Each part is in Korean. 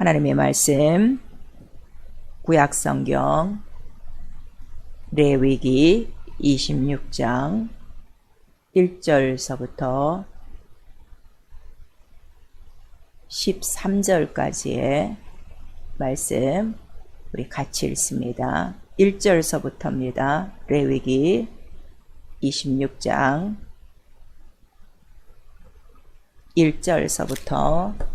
하나님의 말씀 구약성경 레위기 26장 1절서부터 13절까지의 말씀 우리 같이 읽습니다. 1절서부터입니다. 레위기 26장 1절서부터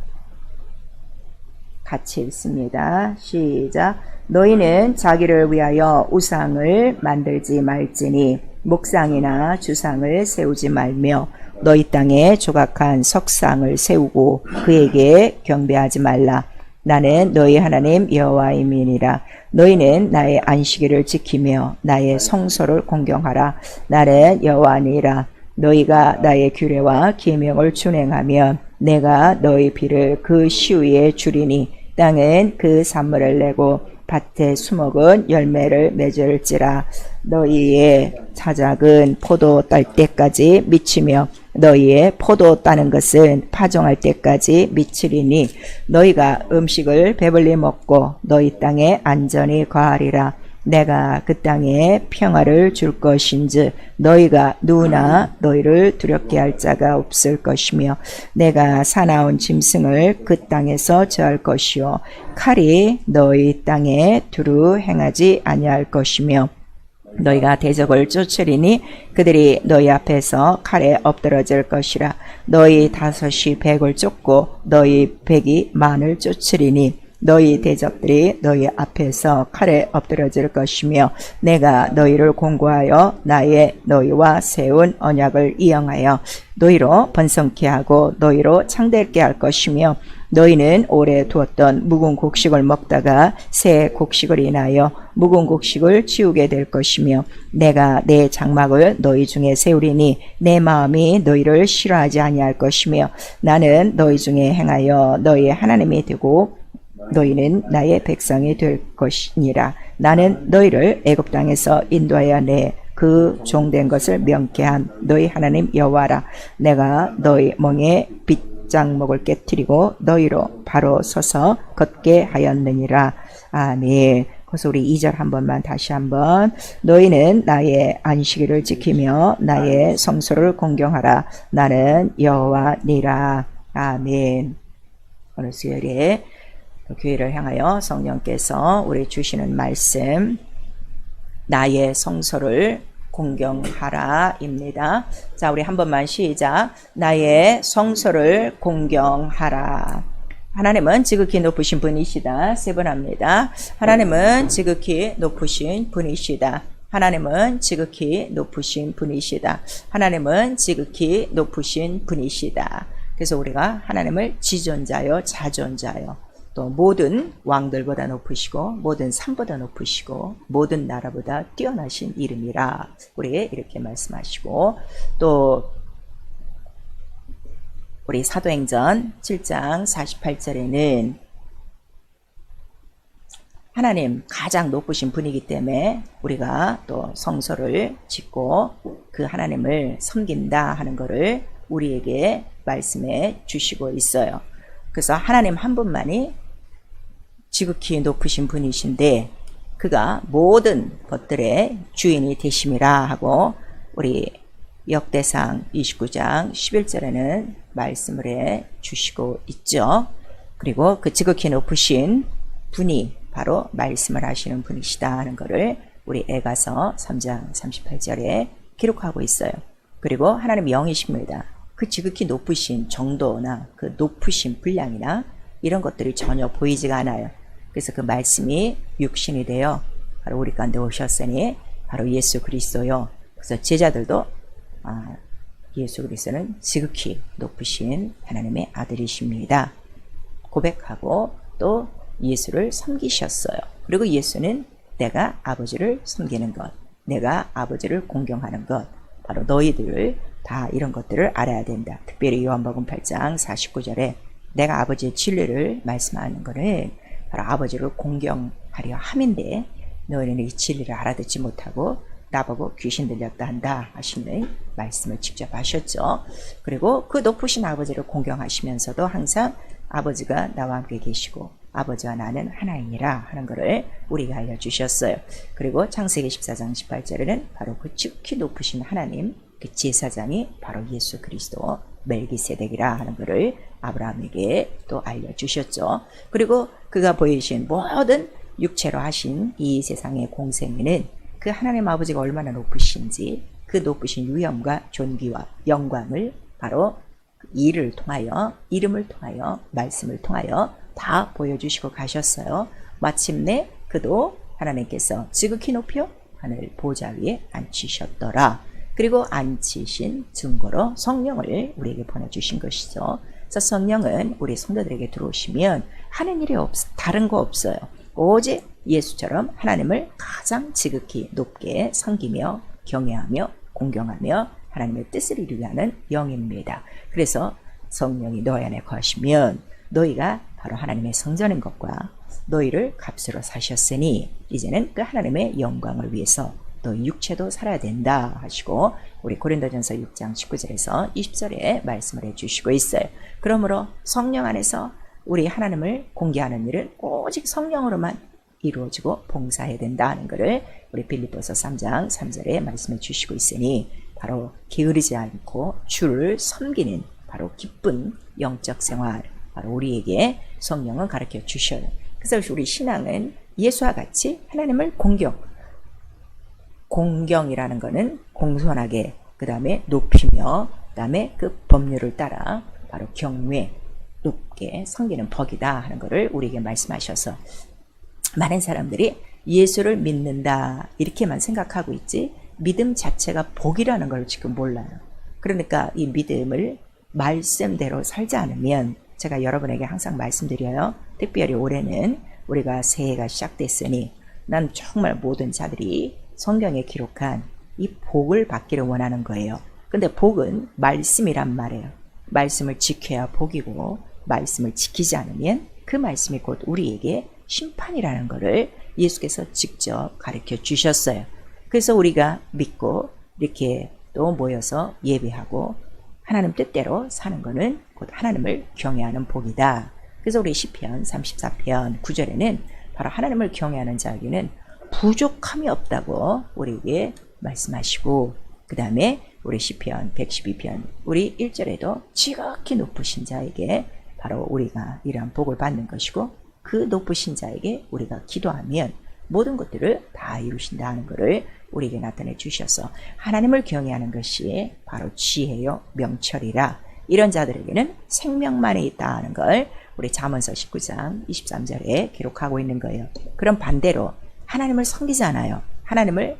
같이 읽습니다. 시작. 너희는 자기를 위하여 우상을 만들지 말지니 목상이나 주상을 세우지 말며 너희 땅에 조각한 석상을 세우고 그에게 경배하지 말라. 나는 너희 하나님 여호와임이니라. 너희는 나의 안식일을 지키며 나의 성소를 공경하라. 나는 여호와니라. 너희가 나의 규례와 계명을 준행하면 내가 너희 비를 그 시위에 주리니 땅은 그 산물을 내고 밭의 수목은 열매를 맺을지라. 너희의 자작은 포도 딸 때까지 미치며 너희의 포도 따는 것은 파종할 때까지 미치리니 너희가 음식을 배불리 먹고 너희 땅에 안전히 거하리라. 내가 그 땅에 평화를 줄 것인즉 너희가 누구나 너희를 두렵게 할 자가 없을 것이며 내가 사나운 짐승을 그 땅에서 저할 것이요 칼이 너희 땅에 두루 행하지 아니할 것이며 너희가 대적을 쫓으리니 그들이 너희 앞에서 칼에 엎드러질 것이라. 너희 다섯이 백을 쫓고 너희 백이 만을 쫓으리니 너희 대적들이 너희 앞에서 칼에 엎드러질 것이며 내가 너희를 공고하여 나의 너희와 세운 언약을 이행하여 너희로 번성케 하고 너희로 창대하게 할 것이며 너희는 오래 두었던 묵은 곡식을 먹다가 새 곡식을 인하여 묵은 곡식을 치우게 될 것이며 내가 내 장막을 너희 중에 세우리니 내 마음이 너희를 싫어하지 아니할 것이며 나는 너희 중에 행하여 너희의 하나님이 되고 너희는 나의 백성이 될 것이니라. 나는 너희를 애굽 땅에서 인도하여 내 그 종된 것을 명케한 너희 하나님 여호와라. 내가 너희 멍에 빗장목을 깨뜨리고 너희로 바로 서서 걷게 하였느니라. 아멘. 그래서 우리 2절 한 번만 다시 한번. 너희는 나의 안식일을 지키며 나의 성소를 공경하라. 나는 여호와니라. 아멘. 오늘 수요일에 교회를 향하여 성령께서 우리 주시는 말씀 나의 성소를 공경하라 입니다. 자, 우리 한 번만 시작. 나의 성소를 공경하라. 하나님은 지극히 높으신 분이시다. 세 번 합니다. 하나님은 지극히 높으신 분이시다. 하나님은 지극히 높으신 분이시다. 하나님은 지극히 높으신 분이시다. 그래서 우리가 하나님을 지존자요 자존자요 또 모든 왕들보다 높으시고 모든 산보다 높으시고 모든 나라보다 뛰어나신 이름이라 우리에게 이렇게 말씀하시고 또 우리 사도행전 7장 48절에는 하나님 가장 높으신 분이기 때문에 우리가 또 성소를 짓고 그 하나님을 섬긴다 하는 것을 우리에게 말씀해 주시고 있어요. 그래서 하나님 한 분만이 지극히 높으신 분이신데 그가 모든 것들의 주인이 되심이라 하고 우리 역대상 29장 11절에는 말씀을 해 주시고 있죠. 그리고 그 지극히 높으신 분이 바로 말씀을 하시는 분이시다 하는 것을 우리 에가서 3장 38절에 기록하고 있어요. 그리고 하나님 영이십니다. 그 지극히 높으신 정도나 그 높으신 분량이나 이런 것들이 전혀 보이지가 않아요. 그래서 그 말씀이 육신이 되어 바로 우리 가운데 오셨으니 바로 예수 그리스도요. 그래서 제자들도 예수 그리스도는 지극히 높으신 하나님의 아들이십니다. 고백하고 또 예수를 섬기셨어요. 그리고 예수는 내가 아버지를 섬기는 것, 내가 아버지를 공경하는 것, 바로 너희들 다 이런 것들을 알아야 된다. 특별히 요한복음 8장 49절에 내가 아버지의 진리를 말씀하는 것은 바로 아버지를 공경하려 함인데 너희는 이 진리를 알아듣지 못하고 나보고 귀신 들렸다 한다 하시는 말씀을 직접 하셨죠. 그리고 그 높으신 아버지를 공경하시면서도 항상 아버지가 나와 함께 계시고 아버지와 나는 하나이니라 하는 것을 우리가 알려주셨어요. 그리고 창세기 14장 18절에는 바로 그 지극히 높으신 하나님, 그 제사장이 바로 예수 그리스도 멜기세덱이라 하는 것을 아브라함에게 또 알려주셨죠. 그리고 그가 보이신 모든 육체로 하신 이 세상의 공생에는 그 하나님 아버지가 얼마나 높으신지 그 높으신 위엄과 존귀와 영광을 바로 일을 통하여, 이름을 통하여, 말씀을 통하여 다 보여주시고 가셨어요. 마침내 그도 하나님께서 지극히 높여 하늘 보좌 위에 앉히셨더라. 그리고 앉히신 증거로 성령을 우리에게 보내주신 것이죠. 그래서 성령은 우리 성도들에게 들어오시면 하는 일이 다른 거 없어요. 오직 예수처럼 하나님을 가장 지극히 높게 섬기며 경외하며 공경하며 하나님의 뜻을 이루게 하는 영입니다. 그래서 성령이 너희 안에 거하시면 너희가 바로 하나님의 성전인 것과 너희를 값으로 사셨으니 이제는 그 하나님의 영광을 위해서 너희 육체도 살아야 된다 하시고 우리 고린도전서 6장 19절에서 20절에 말씀을 해주시고 있어요. 그러므로 성령 안에서 우리 하나님을 공개하는 일은 오직 성령으로만 이루어지고 봉사해야 된다는 것을 우리 빌립보서 3장 3절에 말씀해 주시고 있으니 바로 게으르지 않고 주를 섬기는 바로 기쁜 영적 생활, 바로 우리에게 성령은 가르쳐 주셔요. 그래서 우리 신앙은 예수와 같이 하나님을 공경이라는 것은 공손하게, 그 다음에 높이며, 그 다음에 그 법률을 따라 바로 경외, 높게 섬기는 법이다 하는 것을 우리에게 말씀하셔서 많은 사람들이 예수를 믿는다 이렇게만 생각하고 있지 믿음 자체가 복이라는 걸 지금 몰라요. 그러니까 이 믿음을 말씀대로 살지 않으면 제가 여러분에게 항상 말씀드려요. 특별히 올해는 우리가 새해가 시작됐으니 난 정말 모든 자들이 성경에 기록한 이 복을 받기를 원하는 거예요. 근데 복은 말씀이란 말이에요. 말씀을 지켜야 복이고 말씀을 지키지 않으면 그 말씀이 곧 우리에게 심판이라는 것을 예수께서 직접 가르쳐 주셨어요. 그래서 우리가 믿고 이렇게 또 모여서 예배하고 하나님 뜻대로 사는 것은 곧 하나님을 경외하는 복이다. 그래서 우리 시편 34편 9절에는 바로 하나님을 경외하는 자에게는 부족함이 없다고 우리에게 말씀하시고 그 다음에 우리 시편 112편 우리 1절에도 지극히 높으신 자에게 바로 우리가 이러한 복을 받는 것이고 그 높으신 자에게 우리가 기도하면 모든 것들을 다 이루신다는 것을 우리에게 나타내 주셔서 하나님을 경외하는 것이 바로 지혜요 명철이라 이런 자들에게는 생명만이 있다는 걸 우리 잠언서 19장 23절에 기록하고 있는 거예요. 그럼 반대로 하나님을 섬기지 않아요. 하나님을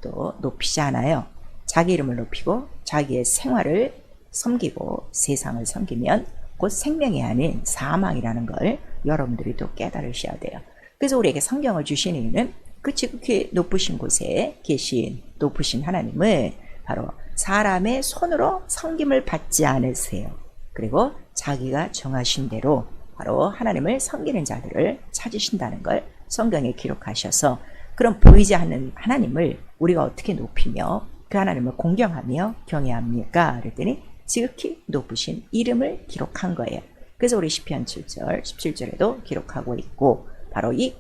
또 높이지 않아요. 자기 이름을 높이고 자기의 생활을 섬기고 세상을 섬기면 곧 생명이 아닌 사망이라는 걸 여러분들이 또 깨달으셔야 돼요. 그래서 우리에게 성경을 주신 이유는 그 지극히 높으신 곳에 계신 높으신 하나님을 바로 사람의 손으로 섬김을 받지 않으세요. 그리고 자기가 정하신 대로 바로 하나님을 섬기는 자들을 찾으신다는 걸 성경에 기록하셔서 그럼 보이지 않는 하나님을 우리가 어떻게 높이며 그 하나님을 공경하며 경외합니까? 그랬더니 지극히 높으신 이름을 기록한 거예요. 그래서 우리 시편 7절 17절에도 기록하고 있고 바로 이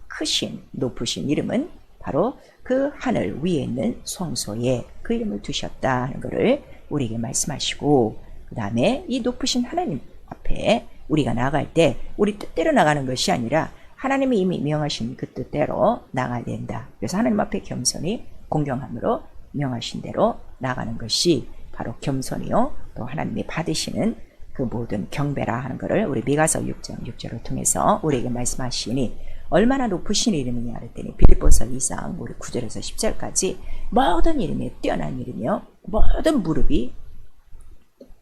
크신 높으신 이름은 바로 그 하늘 위에 있는 성소에 그 이름을 두셨다는 것을 우리에게 말씀하시고 그 다음에 이 높으신 하나님 앞에 우리가 나갈 때 우리 뜻대로 나가는 것이 아니라 하나님이 이미 명하신 그 뜻대로 나가야 된다. 그래서 하나님 앞에 겸손히 공경함으로 명하신 대로 나가는 것이 바로 겸손이요 또 하나님이 받으시는 그 모든 경배라 하는 것을 우리 미가서 6장 6절을 통해서 우리에게 말씀하시니 얼마나 높으신 이름이냐 그랬더니 빌립보서 2장 우리 9절에서 10절까지 모든 이름이 뛰어난 이름이요 모든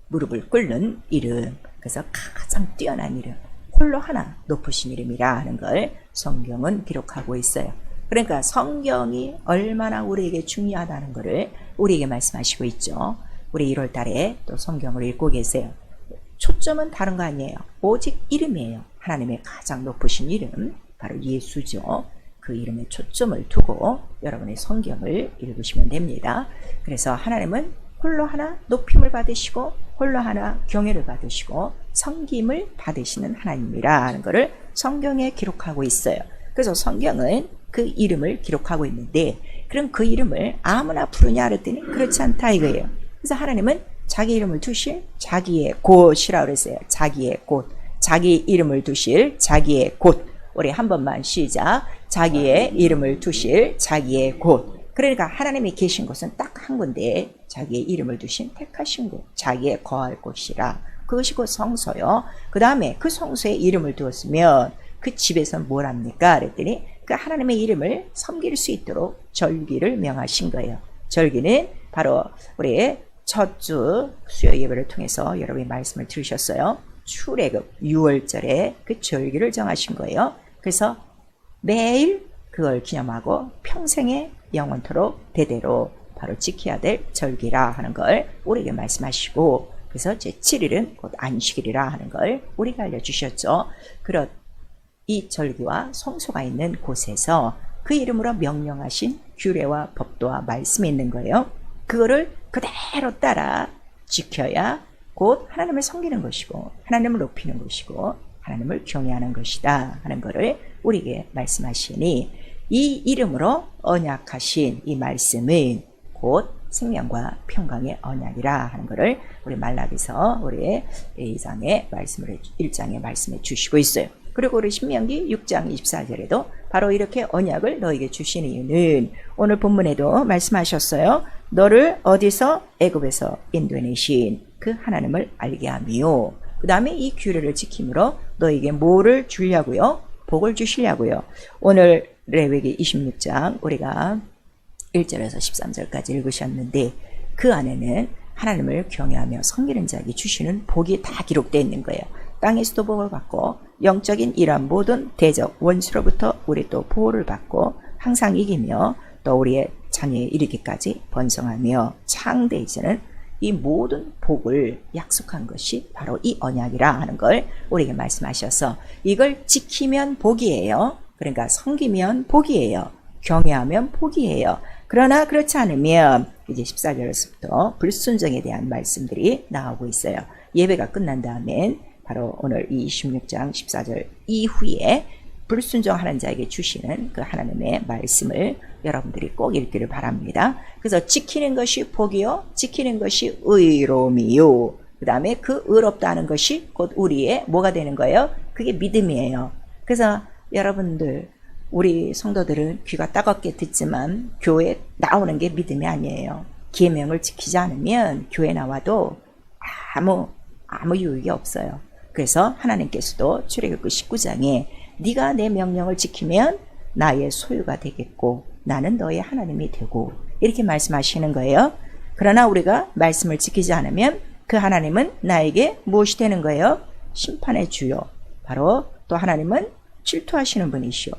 무릎을 꿇는 이름 그래서 가장 뛰어난 이름 홀로 하나 높으신 이름이라 하는 걸 성경은 기록하고 있어요. 그러니까 성경이 얼마나 우리에게 중요하다는 것을 우리에게 말씀하시고 있죠. 우리 1월 달에 또 성경을 읽고 계세요. 초점은 다른 거 아니에요. 오직 이름이에요. 하나님의 가장 높으신 이름 바로 예수죠. 그 이름에 초점을 두고 여러분의 성경을 읽으시면 됩니다. 그래서 하나님은 홀로 하나 높임을 받으시고 홀로 하나 경외를 받으시고 섬김을 받으시는 하나님이라 하는 것을 성경에 기록하고 있어요. 그래서 성경은 그 이름을 기록하고 있는데 그럼 그 이름을 아무나 부르냐 그랬더니 그렇지 않다 이거예요. 그래서 하나님은 자기 이름을 두실 자기의 곳이라고 그랬어요. 자기의 곳. 자기 이름을 두실 자기의 곳. 우리 한 번만 시작. 자기의 이름을 두실 자기의 곳. 그러니까 하나님이 계신 곳은 딱 한 군데 자기의 이름을 두신 택하신 곳. 자기의 거할 곳이라. 그것이 곧 성소요. 그 다음에 그 성소에 이름을 두었으면 그 집에서는 뭘 합니까? 그랬더니 그 하나님의 이름을 섬길 수 있도록 절기를 명하신 거예요. 절기는 바로 우리 첫 주 수요 예배를 통해서 여러분이 말씀을 들으셨어요. 출애굽 6월절에 그 절기를 정하신 거예요. 그래서 매일 그걸 기념하고 평생에 영원토록 대대로 바로 지켜야 될 절기라 하는 걸 우리에게 말씀하시고 그래서 제7일은 곧 안식일이라 하는 걸 우리가 알려주셨죠. 그런 이 절기와 성소가 있는 곳에서 그 이름으로 명령하신 규례와 법도와 말씀이 있는 거예요. 그거를 그대로 따라 지켜야 곧 하나님을 섬기는 것이고 하나님을 높이는 것이고 하나님을 경외하는 것이다 하는 것을 우리에게 말씀하시니 이 이름으로 언약하신 이 말씀은 곧 생명과 평강의 언약이라 하는 것을 우리 말라기서 우리 2장의 말씀을 1장에 말씀해 주시고 있어요. 그리고 우리 신명기 6장 24절에도 바로 이렇게 언약을 너에게 주신 이유는 오늘 본문에도 말씀하셨어요. 너를 어디서 애굽에서 인도해내신 그 하나님을 알게 하며 그 다음에 이 규례를 지킴으로 너에게 뭐를 주려고요? 복을 주시려고요. 오늘 레위기 26장 우리가 1절에서 13절까지 읽으셨는데 그 안에는 하나님을 경외하며 섬기는 자에게 주시는 복이 다 기록되어 있는 거예요. 땅에서도 복을 받고 영적인 이러한 모든 대적 원수로부터 우리 또 보호를 받고 항상 이기며 또 우리의 자녀에 이르기까지 번성하며 창대해지는 이 모든 복을 약속한 것이 바로 이 언약이라 하는 걸 우리에게 말씀하셔서 이걸 지키면 복이에요. 그러니까 섬기면 복이에요. 경외하면 복이에요. 그러나 그렇지 않으면 이제 14절에서부터 불순종에 대한 말씀들이 나오고 있어요. 예배가 끝난 다음엔 바로 오늘 이 26장 14절 이후에 불순종하는 자에게 주시는 그 하나님의 말씀을 여러분들이 꼭 읽기를 바랍니다. 그래서 지키는 것이 복이요, 지키는 것이 의로움이요. 그 다음에 그 의롭다는 것이 곧 우리의 뭐가 되는 거예요? 그게 믿음이에요. 그래서 여러분들 우리 성도들은 귀가 따갑게 듣지만 교회 나오는 게 믿음이 아니에요. 계명을 지키지 않으면 교회 나와도 아무 유익이 없어요. 그래서 하나님께서도 출애굽기 19장에 네가 내 명령을 지키면 나의 소유가 되겠고 나는 너의 하나님이 되고 이렇게 말씀하시는 거예요. 그러나 우리가 말씀을 지키지 않으면 그 하나님은 나에게 무엇이 되는 거예요? 심판의 주요. 바로 또 하나님은 질투하시는 분이시오.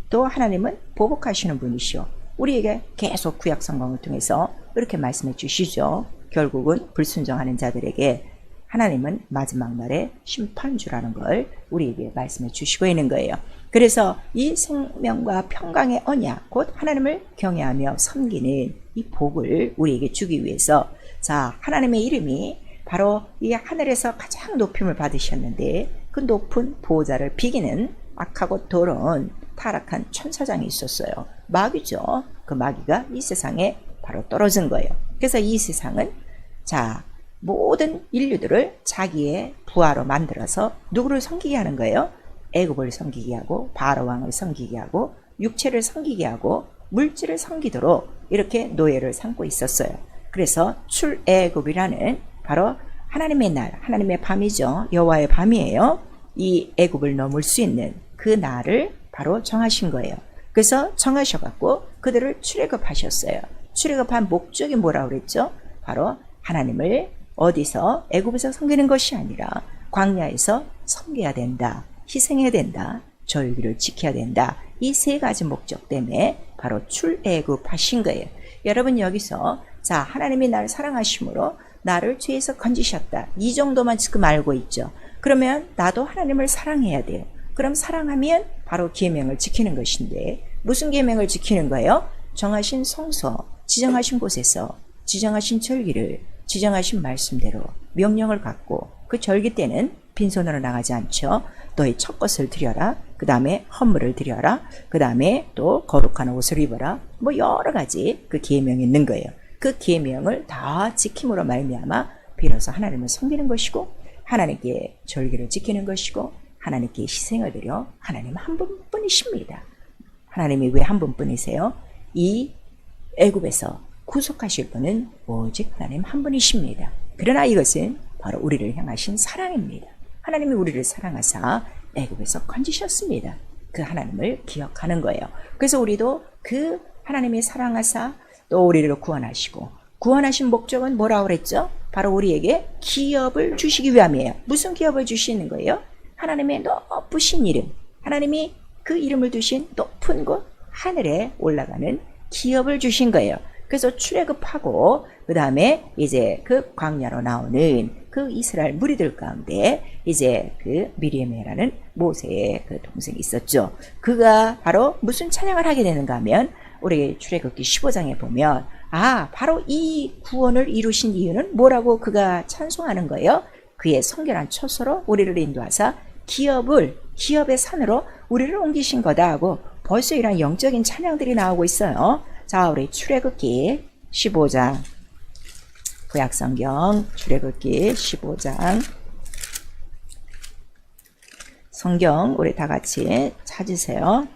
또 하나님은 보복하시는 분이시오. 우리에게 계속 구약 성경을 통해서 이렇게 말씀해 주시죠. 결국은 불순종하는 자들에게 하나님은 마지막 날에 심판주라는 걸 우리에게 말씀해 주시고 있는 거예요. 그래서 이 생명과 평강의 언약, 곧 하나님을 경외하며 섬기는 이 복을 우리에게 주기 위해서 자, 하나님의 이름이 바로 이 하늘에서 가장 높임을 받으셨는데 그 높은 보호자를 비기는 악하고 더러운 타락한 천사장이 있었어요. 마귀죠. 그 마귀가 이 세상에 바로 떨어진 거예요. 그래서 이 세상은 자, 모든 인류들을 자기의 부하로 만들어서 누구를 섬기게 하는 거예요? 애굽을 섬기게 하고 바로 왕을 섬기게 하고 육체를 섬기게 하고 물질을 섬기도록 이렇게 노예를 삼고 있었어요. 그래서 출애굽이라는 바로 하나님의 날, 하나님의 밤이죠. 여호와의 밤이에요. 이 애굽을 넘을 수 있는 그 날을 바로 정하신 거예요. 그래서 정하셔갖고 그들을 출애굽하셨어요. 출애굽한 목적이 뭐라고 그랬죠? 바로 하나님을 어디서 애굽에서 섬기는 것이 아니라 광야에서 섬겨야 된다. 희생해야 된다. 절기를 지켜야 된다. 이 세 가지 목적 때문에 바로 출애굽하신 거예요. 여러분 여기서 자 하나님이 나를 사랑하심으로 나를 죄에서 건지셨다. 이 정도만 지금 알고 있죠. 그러면 나도 하나님을 사랑해야 돼요. 그럼 사랑하면 바로 계명을 지키는 것인데 무슨 계명을 지키는 거예요? 정하신 성소, 지정하신 곳에서 지정하신 절기를 지정하신 말씀대로 명령을 갖고 그 절기 때는 빈손으로 나가지 않죠. 너의 첫 것을 드려라. 그 다음에 헌물을 드려라. 그 다음에 또 거룩한 옷을 입어라. 뭐 여러 가지 그 계명이 있는 거예요. 그 계명을 다 지킴으로 말미암아 비로소 하나님을 섬기는 것이고 하나님께 절기를 지키는 것이고 하나님께 희생을 드려 하나님 한 분뿐이십니다. 하나님이 왜 한 분뿐이세요? 이 애굽에서 구속하실 분은 오직 하나님 한 분이십니다. 그러나 이것은 바로 우리를 향하신 사랑입니다. 하나님이 우리를 사랑하사 애굽에서 건지셨습니다. 그 하나님을 기억하는 거예요. 그래서 우리도 그 하나님이 사랑하사 또 우리를 구원하시고 구원하신 목적은 뭐라고 그랬죠? 바로 우리에게 기업을 주시기 위함이에요. 무슨 기업을 주시는 거예요? 하나님의 높으신 이름, 하나님이 그 이름을 두신 높은 곳 하늘에 올라가는 기업을 주신 거예요. 그래서 출애굽하고 그 다음에 이제 그 광야로 나오는 그 이스라엘 무리들 가운데 이제 그 미리암이라는 모세의 그 동생이 있었죠. 그가 바로 무슨 찬양을 하게 되는가 하면 우리 출애굽기 15장에 보면 바로 이 구원을 이루신 이유는 뭐라고 그가 찬송하는 거예요? 그의 성결한 처소로 우리를 인도하사 기업의 산으로 우리를 옮기신 거다 하고 벌써 이런 영적인 찬양들이 나오고 있어요. 자, 우리 출애굽기 15장 구약성경 출애굽기 15장 성경 우리 다 같이 찾으세요.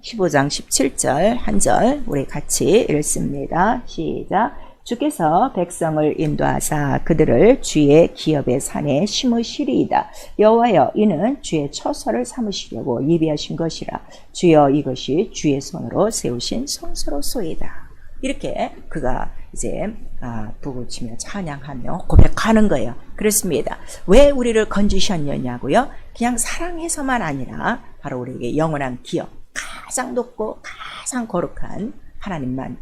15장 17절 한 절 우리 같이 읽습니다. 시작. 주께서 백성을 인도하사 그들을 주의 기업의 산에 심으시리이다. 여호와여 이는 주의 처소를 삼으시려고 예비하신 것이라. 주여 이것이 주의 손으로 세우신 성소로소이다. 이렇게 그가 이제 부고치며 찬양하며 고백하는 거예요. 그렇습니다. 왜 우리를 건지셨느냐고요? 그냥 사랑해서만 아니라 바로 우리에게 영원한 기업, 가장 높고 가장 거룩한 하나님만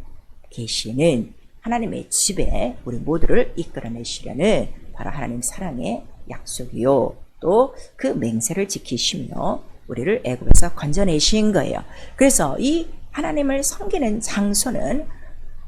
계시는 하나님의 집에 우리 모두를 이끌어내시려는 바로 하나님 사랑의 약속이요. 또 그 맹세를 지키시며 우리를 애굽에서 건져내신 거예요. 그래서 이 하나님을 섬기는 장소는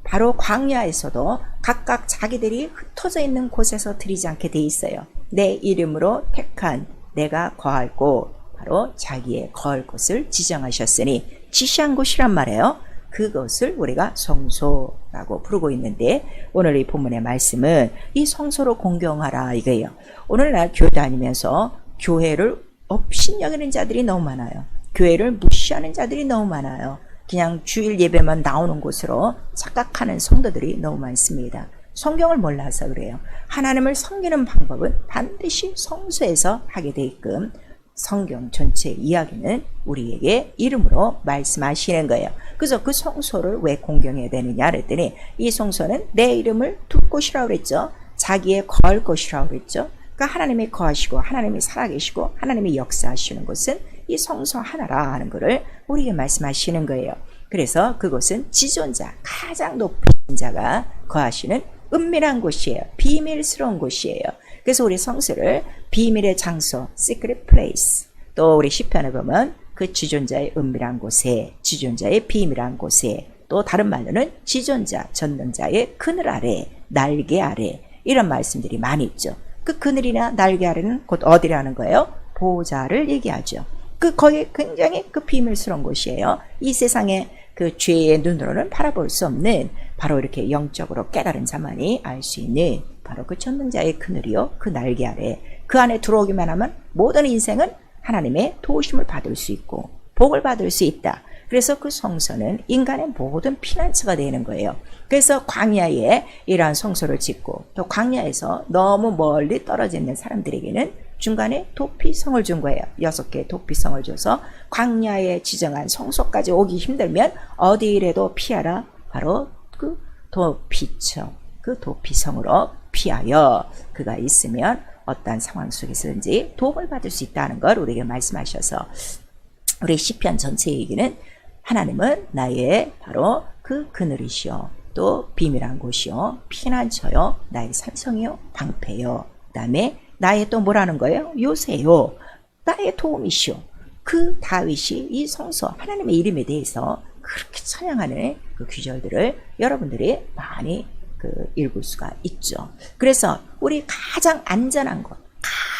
바로 광야에서도 각각 자기들이 흩어져 있는 곳에서 드리지 않게 돼 있어요. 내 이름으로 택한 내가 거할 곳, 바로 자기의 거할 곳을 지정하셨으니 지시한 곳이란 말이에요. 그것을 우리가 성소라고 부르고 있는데 오늘 이 본문의 말씀은 이 성소로 공경하라 이거예요. 오늘날 교회 다니면서 교회를 업신여기는 자들이 너무 많아요. 교회를 무시하는 자들이 너무 많아요. 그냥 주일 예배만 나오는 곳으로 착각하는 성도들이 너무 많습니다. 성경을 몰라서 그래요. 하나님을 섬기는 방법은 반드시 성소에서 하게 돼 있끔 성경 전체 이야기는 우리에게 이름으로 말씀하시는 거예요. 그래서 그 성소를 왜 공경해야 되느냐 그랬더니 이 성소는 내 이름을 둘 곳이라고 그랬죠. 자기의 거할 곳이라고 그랬죠. 그러니까 하나님이 거하시고 하나님이 살아계시고 하나님이 역사하시는 곳은 이 성소 하나라 하는 것을 우리에게 말씀하시는 거예요. 그래서 그곳은 지존자, 가장 높은 자가 거하시는 은밀한 곳이에요. 비밀스러운 곳이에요. 그래서 우리 성소를 비밀의 장소, secret place, 또 우리 시편을 보면 그 지존자의 은밀한 곳에, 지존자의 비밀한 곳에, 또 다른 말로는 지존자, 전능자의 그늘 아래, 날개 아래 이런 말씀들이 많이 있죠. 그 그늘이나 날개 아래는 곧 어디라는 거예요? 보좌를 얘기하죠. 거기 굉장히 그 비밀스러운 곳이에요. 이 세상의 그 죄의 눈으로는 바라볼 수 없는 바로 이렇게 영적으로 깨달은 자만이 알 수 있는 바로 그 전능자의 그늘이요. 그 날개 아래 그 안에 들어오기만 하면 모든 인생은 하나님의 도우심을 받을 수 있고 복을 받을 수 있다. 그래서 그 성소는 인간의 모든 피난처가 되는 거예요. 그래서 광야에 이러한 성소를 짓고 또 광야에서 너무 멀리 떨어져 있는 사람들에게는 중간에 도피성을 준 거예요. 6개의 도피성을 줘서 광야에 지정한 성소까지 오기 힘들면 어디라도 피하라. 바로 그 도피청, 그 도피성으로 피하여 그가 있으면 어떠한 상황 속에서든지 도움을 받을 수 있다는 걸 우리에게 말씀하셔서 우리 시편 전체 얘기는 하나님은 나의 바로 그 그늘이시오. 또 비밀한 곳이요. 피난처요. 나의 산성이요. 방패요. 그 다음에 나의 또 뭐라는 거예요? 요새요. 나의 도움이시오. 그 다윗이 이 성소 하나님의 이름에 대해서 그렇게 찬양하는 그 귀절들을 여러분들이 많이 읽을 수가 있죠. 그래서 우리 가장 안전한 곳,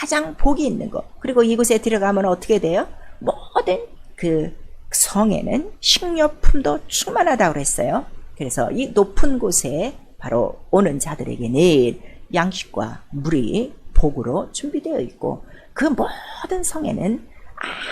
가장 복이 있는 것. 그리고 이곳에 들어가면 어떻게 돼요? 모든 그 성에는 식료품도 충만하다고 그랬어요. 그래서 이 높은 곳에 바로 오는 자들에게는 양식과 물이 복으로 준비되어 있고, 그 모든 성에는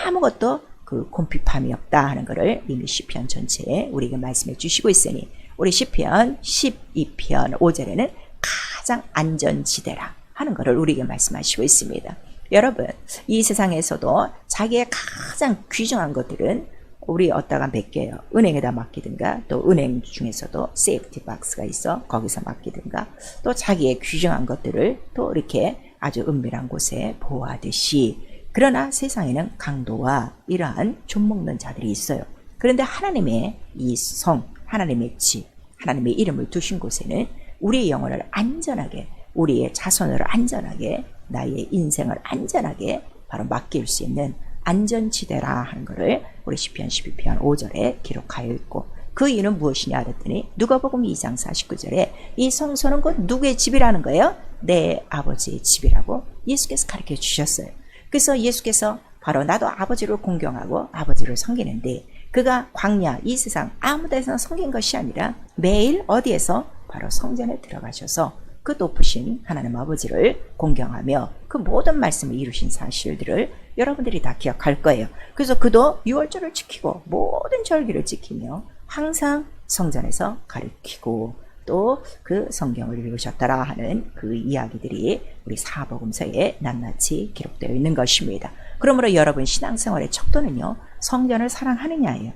아무것도 그 곰핍함이 없다 하는 것을 이미 시편 전체에 우리에게 말씀해 주시고 있으니, 우리 시편 12편 5절에는 가장 안전지대라 하는 것을 우리에게 말씀하시고 있습니다. 여러분, 이 세상에서도 자기의 가장 귀중한 것들은 우리 어디다가 맡겨요. 은행에다 맡기든가, 또 은행 중에서도 세이프티 박스가 있어 거기서 맡기든가, 또 자기의 귀중한 것들을 또 이렇게 아주 은밀한 곳에 보호하듯이, 그러나 세상에는 강도와 이러한 좀먹는 자들이 있어요. 그런데 하나님의 이 성, 하나님의 집, 하나님의 이름을 두신 곳에는 우리의 영혼을 안전하게, 우리의 자손을 안전하게, 나의 인생을 안전하게 바로 맡길 수 있는 안전지대라 하는 것을 우리 시편 12편 5절에 기록하여 있고, 그 이유는 무엇이냐 그랬더니 누가복음 2장 49절에 이 성소는 곧 누구의 집이라는 거예요? 내 아버지의 집이라고 예수께서 가르쳐 주셨어요. 그래서 예수께서 바로 나도 아버지를 공경하고 아버지를 섬기는데, 그가 광야 이 세상 아무 데서나 섬긴 것이 아니라 매일 어디에서 바로 성전에 들어가셔서 그 높으신 하나님 아버지를 공경하며 그 모든 말씀을 이루신 사실들을 여러분들이 다 기억할 거예요. 그래서 그도 유월절을 지키고 모든 절기를 지키며 항상 성전에서 가르치고 또 그 성경을 읽으셨더라 하는 그 이야기들이 우리 사복음서에 낱낱이 기록되어 있는 것입니다. 그러므로 여러분 신앙생활의 척도는요, 성전을 사랑하느냐예요.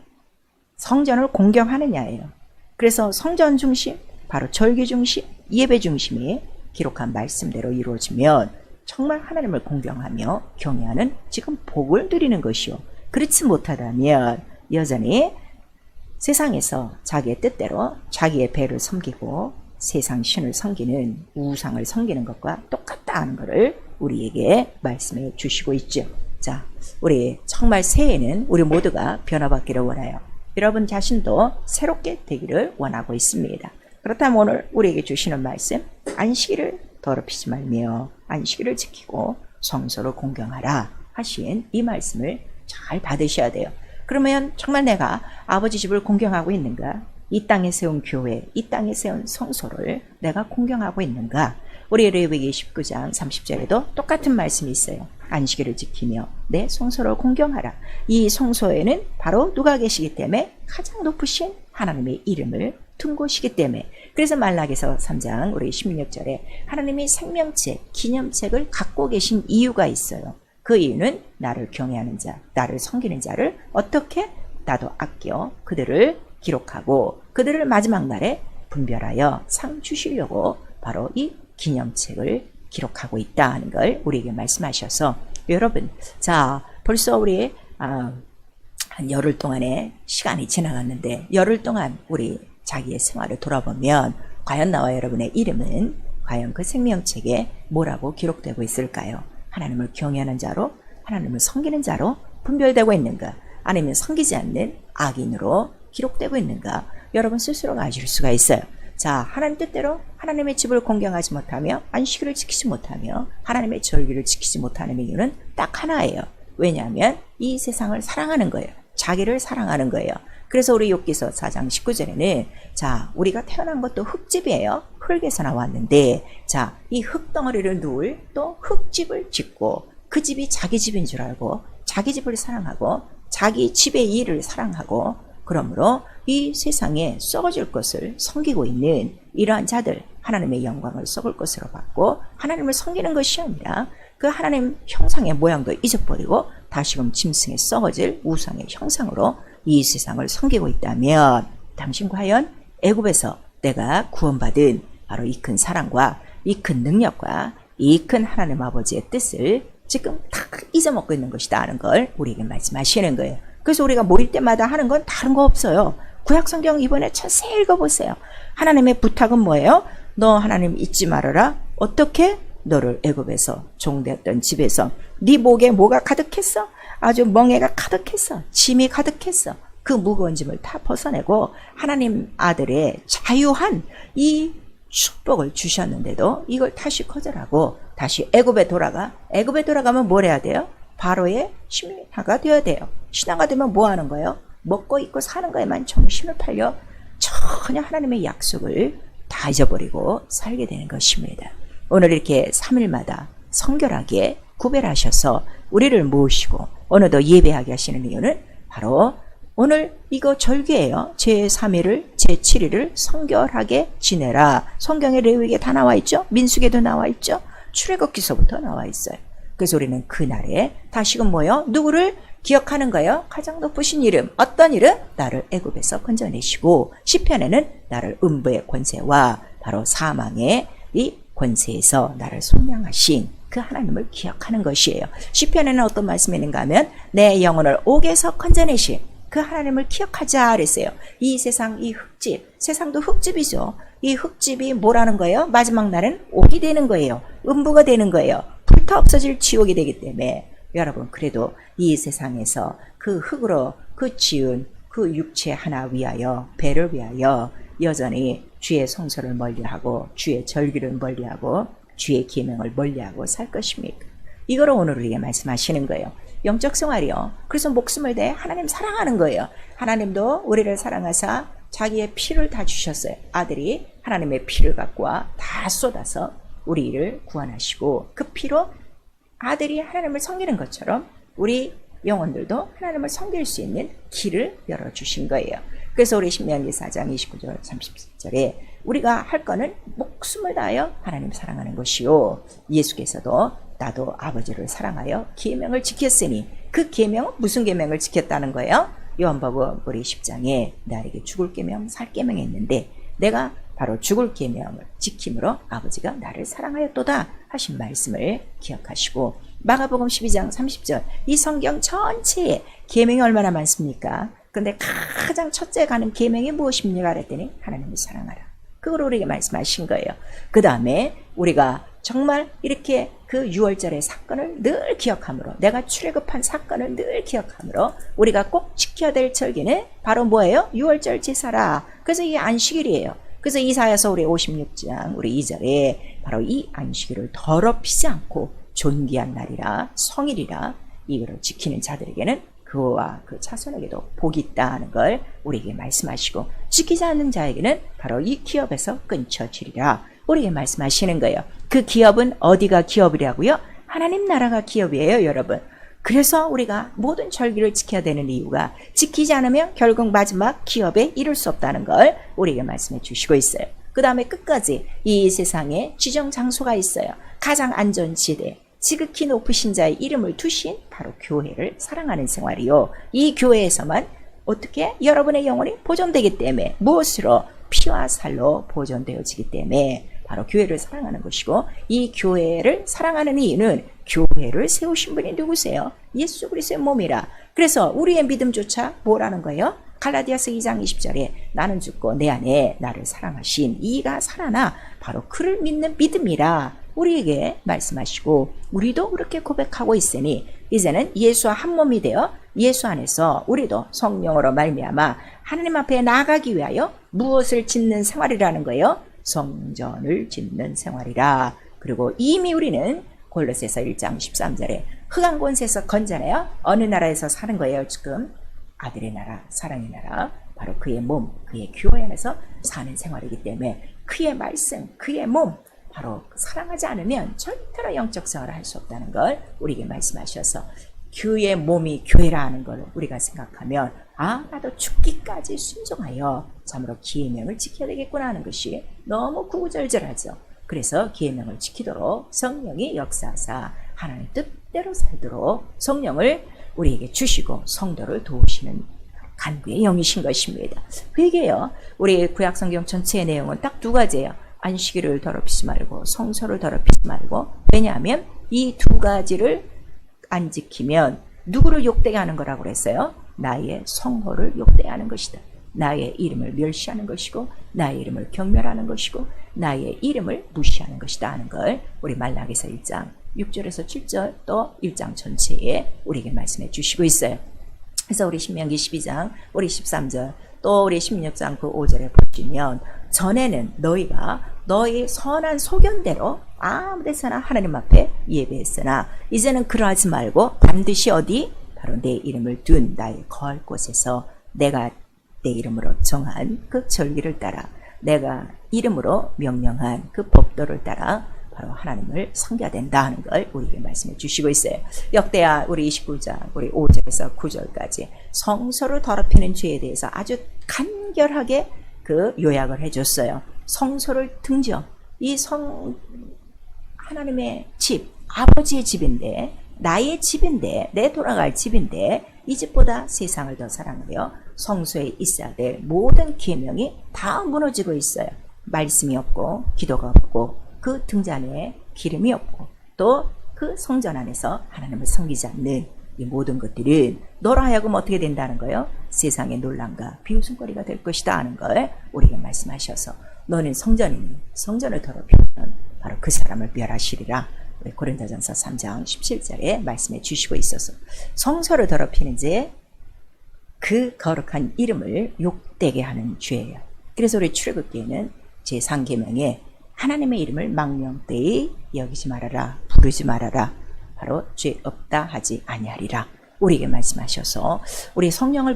성전을 공경하느냐예요. 그래서 성전 중심, 바로 절기 중심, 예배 중심에 기록한 말씀대로 이루어지면 정말 하나님을 공경하며 경외하는 지금 복을 누리는 것이요. 그렇지 못하다면 여전히 세상에서 자기의 뜻대로 자기의 배를 섬기고 세상 신을 섬기는, 우상을 섬기는 것과 똑같다 하는 것을 우리에게 말씀해 주시고 있죠. 자, 우리 정말 새해에는 우리 모두가 변화받기를 원해요. 여러분 자신도 새롭게 되기를 원하고 있습니다. 그렇다면 오늘 우리에게 주시는 말씀, 안식일을 더럽히지 말며 안식일을 지키고 성소를 공경하라 하신 이 말씀을 잘 받으셔야 돼요. 그러면 정말 내가 아버지 집을 공경하고 있는가? 이 땅에 세운 교회, 이 땅에 세운 성소를 내가 공경하고 있는가? 우리 레위기 19장 30절에도 똑같은 말씀이 있어요. 안식일을 지키며 내 성소를 공경하라. 이 성소에는 바로 누가 계시기 때문에? 가장 높으신 하나님의 이름을 둔 곳이기 때문에. 그래서 말라기서 3장 우리 16절에 하나님이 생명책, 기념책을 갖고 계신 이유가 있어요. 그 이유는 나를 경외하는 자, 나를 섬기는 자를 어떻게? 나도 아껴 그들을 기록하고 그들을 마지막 날에 분별하여 상 주시려고 바로 이 기념책을 기록하고 있다 하는 걸 우리에게 말씀하셔서, 여러분, 자, 벌써 우리 한 열흘 동안의 시간이 지나갔는데, 열흘 동안 우리 자기의 생활을 돌아보면 과연 나와 여러분의 이름은 과연 그 생명책에 뭐라고 기록되고 있을까요? 하나님을 경외하는 자로, 하나님을 섬기는 자로 분별되고 있는가? 아니면 섬기지 않는 악인으로 기록되고 있는가? 여러분 스스로가 아실 수가 있어요. 자, 하나님 뜻대로 하나님의 집을 공경하지 못하며 안식일을 지키지 못하며 하나님의 절기를 지키지 못하는 이유는 딱 하나예요. 왜냐하면 이 세상을 사랑하는 거예요. 자기를 사랑하는 거예요. 그래서 우리 욥기서 4장 19절에는 자, 우리가 태어난 것도 흙집이에요. 흙에서 나왔는데 자, 이 흙덩어리를 누울 또 흙집을 짓고 그 집이 자기 집인 줄 알고 자기 집을 사랑하고 자기 집의 일을 사랑하고, 그러므로 이 세상에 썩어질 것을 섬기고 있는 이러한 자들, 하나님의 영광을 썩을 것으로 받고 하나님을 섬기는 것이 아니라 그 하나님 형상의 모양도 잊어버리고 다시금 짐승의 썩어질 우상의 형상으로 이 세상을 섬기고 있다면, 당신 과연 애굽에서 내가 구원받은 바로 이 큰 사랑과 이 큰 능력과 이 큰 하나님 아버지의 뜻을 지금 다 잊어먹고 있는 것이다 하는 걸 우리에게 말씀하시는 거예요. 그래서 우리가 모일 때마다 하는 건 다른 거 없어요. 구약성경 이번에 자세히 읽어보세요. 하나님의 부탁은 뭐예요? 너 하나님 잊지 말아라. 어떻게? 너를 애굽에서 종되었던 집에서 네 목에 뭐가 가득했어? 아주 멍에가 가득했어. 짐이 가득했어. 그 무거운 짐을 다 벗어내고 하나님 아들의 자유한 이 축복을 주셨는데도 이걸 다시 거절하고 다시 애굽에 돌아가. 애굽에 돌아가면 뭘 해야 돼요? 바로의 신하가 되어야 돼요. 신하가 되면 뭐 하는 거예요? 먹고 입고 사는 거에만 정신을 팔려 전혀 하나님의 약속을 다 잊어버리고 살게 되는 것입니다. 오늘 이렇게 3일마다 성결하게 구별하셔서 우리를 모으시고 오늘도 예배하게 하시는 이유는 바로 오늘 이거 절기예요. 제3일을 제7일을 성결하게 지내라. 성경에 레위기에 다 나와 있죠. 민수기에도 나와 있죠. 출애굽기서부터 나와 있어요. 그래서 우리는 그날에 다시금 뭐요? 누구를 기억하는 거예요? 가장 높으신 이름. 어떤 이름? 나를 애굽에서 건져내시고 시편에는 나를 음부의 권세와 바로 사망의 이 권세에서 나를 속량하신 그 하나님을 기억하는 것이에요. 시편에는 어떤 말씀이 있는가 하면 내 영혼을 옥에서 건져내신 그 하나님을 기억하자 그랬어요. 이 세상 이 흙집, 세상도 흙집이죠. 이 흙집이 뭐라는 거예요? 마지막 날은 옥이 되는 거예요. 음부가 되는 거예요. 불타 없어질 지옥이 되기 때문에 여러분 그래도 이 세상에서 그 흙으로 그 지은 그 육체 하나 위하여 배를 위하여 여전히 주의 성소를 멀리하고 주의 절기를 멀리하고 주의 계명을 멀리하고 살 것입니까? 이거를 오늘 우리에게 말씀하시는 거예요. 영적 생활이요. 그래서 목숨을 다해 하나님 사랑하는 거예요. 하나님도 우리를 사랑하사 자기의 피를 다 주셨어요. 아들이 하나님의 피를 갖고 와 다 쏟아서 우리를 구원하시고 그 피로 아들이 하나님을 섬기는 것처럼 우리 영혼들도 하나님을 섬길 수 있는 길을 열어주신 거예요. 그래서 우리 신명기 4장 29절 30절에 우리가 할 거는 목숨을 다하여 하나님 사랑하는 것이요. 예수께서도 나도 아버지를 사랑하여 계명을 지켰으니 그 계명은 무슨 계명을 지켰다는 거예요? 요한복음 우리 10장에 나에게 죽을 계명 살 계명이 있는데 내가 바로 죽을 계명을 지킴으로 아버지가 나를 사랑하였도다 하신 말씀을 기억하시고 마가복음 12장 30절 이 성경 전체에 계명이 얼마나 많습니까? 근데 가장 첫째 가는 계명이 무엇입니까? 그랬더니 하나님을 사랑하라. 그걸 우리에게 말씀하신 거예요. 그 다음에 우리가 정말 이렇게 그 6월절의 사건을 늘 기억함으로 내가 출애굽한 사건을 늘 기억함으로 우리가 꼭 지켜야 될 절기는 바로 뭐예요? 6월절 제사라. 그래서 이게 안식일이에요. 그래서 이사야서 우리 56장 우리 2절에 바로 이 안식일을 더럽히지 않고 존귀한 날이라 성일이라 이거를 지키는 자들에게는 그와 그 자손에게도 복이 있다 하는 걸 우리에게 말씀하시고 지키지 않는 자에게는 바로 이 기업에서 끊쳐지리라 우리에게 말씀하시는 거예요. 그 기업은 어디가 기업이라고요? 하나님 나라가 기업이에요, 여러분. 그래서 우리가 모든 절기를 지켜야 되는 이유가 지키지 않으면 결국 마지막 기업에 이룰 수 없다는 걸 우리에게 말씀해 주시고 있어요. 그 다음에 끝까지 이 세상에 지정 장소가 있어요. 가장 안전지대, 지극히 높으신 자의 이름을 두신 바로 교회를 사랑하는 생활이요. 이 교회에서만 어떻게 여러분의 영혼이 보존되기 때문에 무엇으로? 피와 살로 보존되어지기 때문에 바로 교회를 사랑하는 것이고 이 교회를 사랑하는 이유는 교회를 세우신 분이 누구세요? 예수 그리스도의 몸이라. 그래서 우리의 믿음조차 뭐라는 거예요? 갈라디아서 2장 20절에 나는 죽고 내 안에 나를 사랑하신 이가 살아나 바로 그를 믿는 믿음이라 우리에게 말씀하시고 우리도 그렇게 고백하고 있으니 이제는 예수와 한 몸이 되어 예수 안에서 우리도 성령으로 말미암아 하나님 앞에 나아가기 위하여 무엇을 짓는 생활이라는 거예요? 성전을 짓는 생활이라. 그리고 이미 우리는 골로새서 1장 13절에 흑암 권세에서 건져내어 어느 나라에서 사는 거예요? 지금 아들의 나라, 사랑의 나라, 바로 그의 몸, 그의 교회 안에서 사는 생활이기 때문에 그의 말씀, 그의 몸 바로 사랑하지 않으면 절대로 영적 생활을 할 수 없다는 걸 우리에게 말씀하셔서 그의 몸이 교회라 하는 걸 우리가 생각하면 나도 죽기까지 순종하여 참으로 계명을 지켜야 되겠구나 하는 것이 너무 구구절절하죠. 그래서 계명을 지키도록 성령이 역사하사 하나님의 뜻대로 살도록 성령을 우리에게 주시고 성도를 도우시는 간구의 영이신 것입니다. 그게요. 우리 구약성경 전체의 내용은 딱 두 가지예요. 안식일을 더럽히지 말고 성소를 더럽히지 말고 왜냐하면 이 두 가지를 안 지키면 누구를 욕되게 하는 거라고 그랬어요? 나의 성호를 욕되게 하는 것이다. 나의 이름을 멸시하는 것이고 나의 이름을 경멸하는 것이고 나의 이름을 무시하는 것이다 하는 걸 우리 말라기서 1장 6절에서 7절 또 1장 전체에 우리에게 말씀해 주시고 있어요. 그래서 우리 신명기 12장 우리 13절 또 우리 16장 그 5절에 보시면 전에는 너희가 너희 선한 소견대로 아무 데서나 하나님 앞에 예배했으나 이제는 그러하지 말고 반드시 어디? 바로 내 이름을 둔 나의 거할 곳에서 내가 내 이름으로 정한 그 절기를 따라 내가 이름으로 명령한 그 법도를 따라 바로 하나님을 섬겨야 된다 하는 걸 우리에게 말씀해 주시고 있어요. 역대하 우리 29장 우리 5절에서 9절까지 성소를 더럽히는 죄에 대해서 아주 간결하게 그 요약을 해줬어요. 성소를 등져 이 하나님의 집, 아버지의 집인데 나의 집인데 내 돌아갈 집인데 이 집보다 세상을 더 사랑하여 성소에 있어야 될 모든 계명이 다 무너지고 있어요. 말씀이 없고 기도가 없고 그 등잔에 기름이 없고 또 그 성전 안에서 하나님을 섬기지 않는 이 모든 것들은 너로 하여금 어떻게 된다는 거예요? 세상의 논란과 비웃음거리가 될 것이다 하는 걸 우리에게 말씀하셔서 너는 성전이니 성전을 더럽히면 바로 그 사람을 멸하시리라. 고린도전서 3장 17절에 말씀해 주시고 있어서 성소를 더럽히는 죄 그 거룩한 이름을 욕되게 하는 죄예요. 그래서 우리 출애굽기에는 제3계명에 하나님의 이름을 망령되이 여기지 말아라, 부르지 말아라. 바로 죄 없다 하지 아니하리라. 우리에게 말씀하셔서 우리 성령을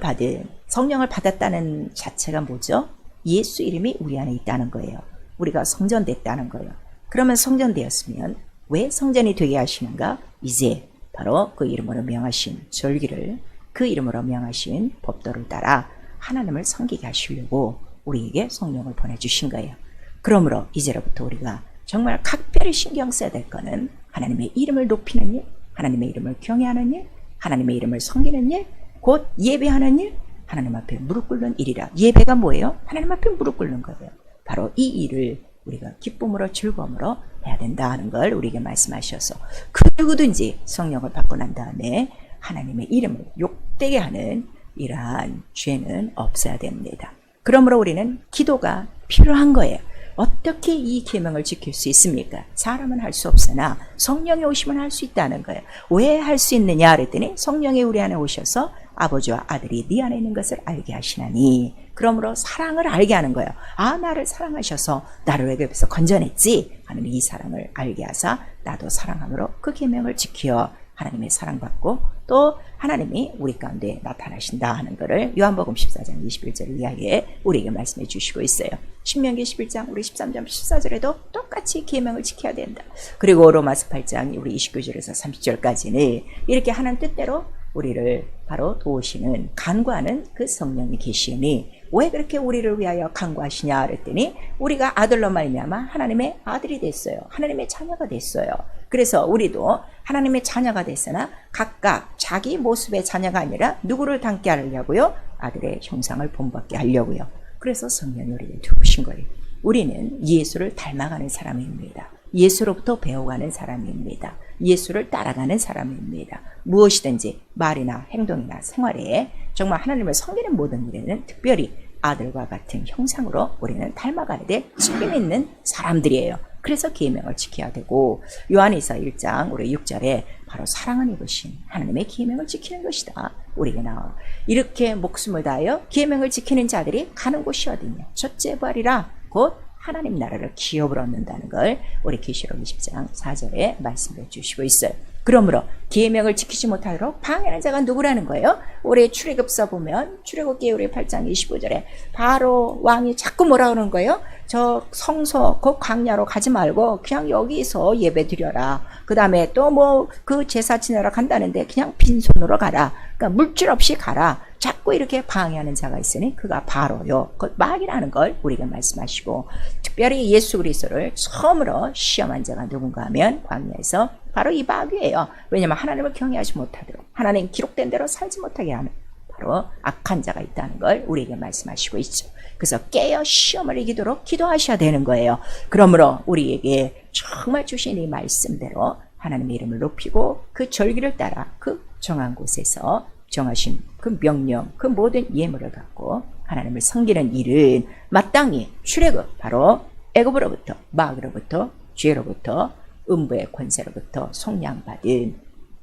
받았다는 자체가 뭐죠? 예수 이름이 우리 안에 있다는 거예요. 우리가 성전됐다는 거예요. 그러면 성전되었으면 왜 성전이 되게 하시는가? 이제 바로 그 이름으로 명하신 절기를 그 이름으로 명하신 법도를 따라 하나님을 섬기게 하시려고 우리에게 성령을 보내주신 거예요. 그러므로 이제로부터 우리가 정말 각별히 신경 써야 될 거는 하나님의 이름을 높이는 일, 하나님의 이름을 경외하는 일, 하나님의 이름을 섬기는 일, 곧 예배하는 일, 하나님 앞에 무릎 꿇는 일이라. 예배가 뭐예요? 하나님 앞에 무릎 꿇는 거예요. 바로 이 일을 우리가 기쁨으로 즐거움으로 해야 된다 하는 걸 우리에게 말씀하셔서 그 누구든지 성령을 받고 난 다음에 하나님의 이름을 욕되게 하는 이러한 죄는 없어야 됩니다. 그러므로 우리는 기도가 필요한 거예요. 어떻게 이 계명을 지킬 수 있습니까? 사람은 할 수 없으나 성령이 오시면 할 수 있다는 거예요. 왜 할 수 있느냐 그랬더니 성령이 우리 안에 오셔서 아버지와 아들이 네 안에 있는 것을 알게 하시나니 그러므로 사랑을 알게 하는 거예요. 아, 나를 사랑하셔서 나를 애굽에서 건져냈지 하는 이 사랑을 알게 하사 나도 사랑함으로 그 계명을 지켜 하나님의 사랑받고 또 하나님이 우리 가운데 나타나신다 하는 것을 요한복음 14장 21절 이하에 우리에게 말씀해 주시고 있어요. 신명기 11장 우리 13장 14절에도 똑같이 계명을 지켜야 된다. 그리고 로마서 8장 우리 29절에서 30절까지는 이렇게 하나님 뜻대로 우리를 바로 도우시는 간구하는 그 성령이 계시니 왜 그렇게 우리를 위하여 간구하시냐 그랬더니 우리가 아들로 말미암아 하나님의 아들이 됐어요. 하나님의 자녀가 됐어요. 그래서 우리도 하나님의 자녀가 됐으나 각각 자기 모습의 자녀가 아니라 누구를 닮게 하려고요? 아들의 형상을 본받게 하려고요. 그래서 성령이 우리를 두신 거예요. 우리는 예수를 닮아가는 사람입니다. 예수로부터 배워가는 사람입니다. 예수를 따라가는 사람입니다. 무엇이든지 말이나 행동이나 생활에 정말 하나님을 섬기는 모든 일에는 특별히 아들과 같은 형상으로 우리는 닮아가야 될 책임 있는 사람들이에요. 그래서 계명을 지켜야 되고 요한일서 1장 우리 6절에 바로 사랑은 이것이 하나님의 계명을 지키는 것이다. 우리에게 나와 이렇게 목숨을 다하여 계명을 지키는 자들이 가는 곳이 어디냐? 첫째 부활이라 곧 하나님 나라를 기업으로 얻는다는 걸 우리 계시록 20장 4절에 말씀해 주시고 있어요. 그러므로 계명을 지키지 못하도록 방해하는 자가 누구라는 거예요? 우리 출애굽서 보면 출애굽기 우리 8장 25절에 바로 왕이 자꾸 뭐라 그러는 거예요? 저 성소 그 광야로 가지 말고 그냥 여기서 예배 드려라. 그 다음에 또 뭐 그 제사 지내러 간다는데 그냥 빈손으로 가라. 그러니까 물질 없이 가라. 자꾸 이렇게 방해하는 자가 있으니 그가 바로요. 그 마귀라는 걸 우리가 말씀하시고 특별히 예수 그리스도를 처음으로 시험한 자가 누군가 하면 광야에서 바로 이 마귀예요. 왜냐하면 하나님을 경외하지 못하도록 하나님 기록된 대로 살지 못하게 하는 바로 악한 자가 있다는 걸 우리에게 말씀하시고 있죠. 그래서 깨어 시험을 이기도록 기도하셔야 되는 거예요. 그러므로 우리에게 정말 주신 이 말씀대로 하나님의 이름을 높이고 그 절기를 따라 그 정한 곳에서 정하신 그 명령, 그 모든 예물을 갖고 하나님을 섬기는 일은 마땅히 출애굽 바로 애굽으로부터 마귀로부터 죄로부터 음부의 권세로부터 속량받은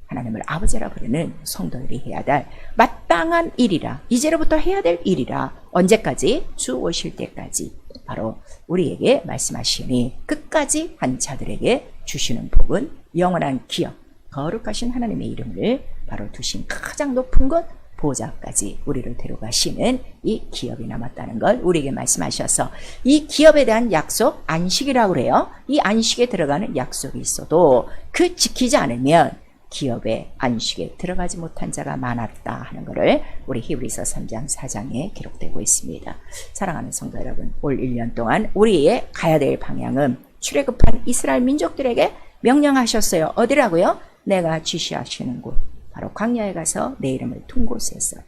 하나님을 아버지라 부르는 성도들이 해야 될 마땅한 일이라, 이제로부터 해야 될 일이라, 언제까지? 주 오실 때까지 바로 우리에게 말씀하시니 끝까지 한 자들에게 주시는 복은 영원한 기업, 거룩하신 하나님의 이름을 바로 두신 가장 높은 곳 보좌까지 우리를 데려가시는 이 기업이 남았다는 걸 우리에게 말씀하셔서, 이 기업에 대한 약속, 안식이라고 그래요. 이 안식에 들어가는 약속이 있어도 그 지키지 않으면 기업의 안식에 들어가지 못한 자가 많았다 하는 것을 우리 히브리서 3장 4장에 기록되고 있습니다. 사랑하는 성도 여러분, 올 1년 동안 우리의 가야 될 방향은 출애굽한 이스라엘 민족들에게 명령하셨어요. 어디라고요? 내가 지시하시는 곳, 바로 광야에 가서 내 이름을 둔 곳에서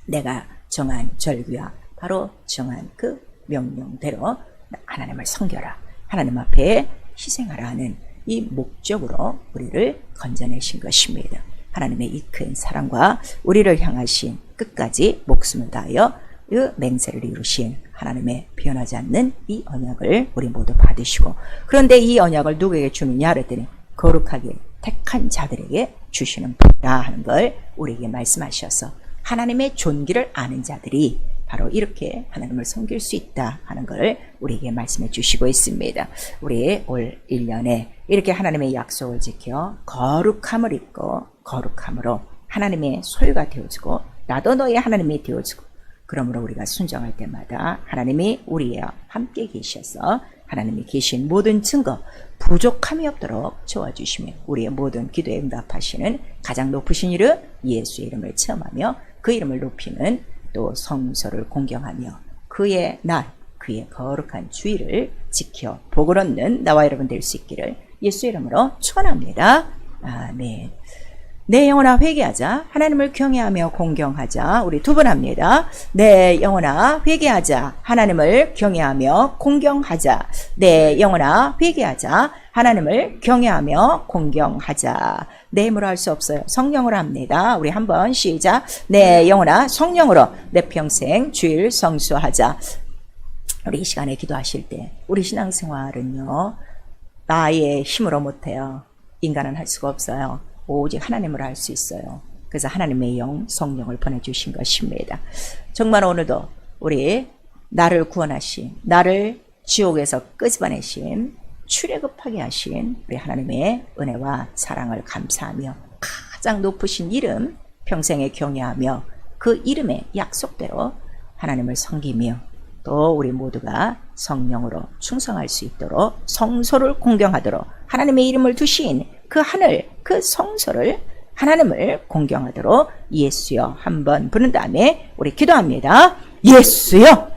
내가 정한 절기와 바로 정한 그 명령대로 하나님을 섬겨라, 하나님 앞에 희생하라 하는 이 목적으로 우리를 건져내신 것입니다. 하나님의 이 큰 사랑과 우리를 향하신 끝까지 목숨을 다하여 그 맹세를 이루신 하나님의 변하지 않는 이 언약을 우리 모두 받으시고, 그런데 이 언약을 누구에게 주느냐 그랬더니 거룩하게 택한 자들에게 주시는 복이라 하는 걸 우리에게 말씀하셔서, 하나님의 존귀를 아는 자들이 바로 이렇게 하나님을 섬길 수 있다 하는 걸 우리에게 말씀해 주시고 있습니다. 우리 올 1년에 이렇게 하나님의 약속을 지켜 거룩함을 입고 거룩함으로 하나님의 소유가 되어지고 나도 너의 하나님이 되어지고, 그러므로 우리가 순종할 때마다 하나님이 우리와 함께 계셔서 하나님이 계신 모든 증거, 부족함이 없도록 채워주시며 우리의 모든 기도에 응답하시는 가장 높으신 이름 예수의 이름을 체험하며 그 이름을 높이는 또 성서를 공경하며 그의 날, 그의 거룩한 주의를 지켜 복을 얻는 나와 여러분 될 수 있기를 예수의 이름으로 축원합니다. 아멘. 내 영혼아 회개하자, 하나님을 경외하며 공경하자. 우리 두 번 합니다. 내 영혼아 회개하자, 하나님을 경외하며 공경하자. 내 영혼아 회개하자, 하나님을 경외하며 공경하자. 내 힘으로 할 수 없어요. 성령으로 합니다. 우리 한번 시작. 내 영혼아 성령으로 내 평생 주일 성수하자. 우리 이 시간에 기도하실 때 우리 신앙생활은요, 나의 힘으로 못해요. 인간은 할 수가 없어요. 오직 하나님으로 할 수 있어요. 그래서 하나님의 영, 성령을 보내주신 것입니다. 정말 오늘도 우리 나를 구원하신, 나를 지옥에서 끄집어내신, 출애굽하게 하신 우리 하나님의 은혜와 사랑을 감사하며 가장 높으신 이름 평생에 경외하며 그 이름의 약속대로 하나님을 섬기며 또 우리 모두가 성령으로 충성할 수 있도록 성소를 공경하도록 하나님의 이름을 두신 그 하늘, 그 성소를 하나님을 공경하도록 예수여 한번 부른 다음에 우리 기도합니다. 예수여.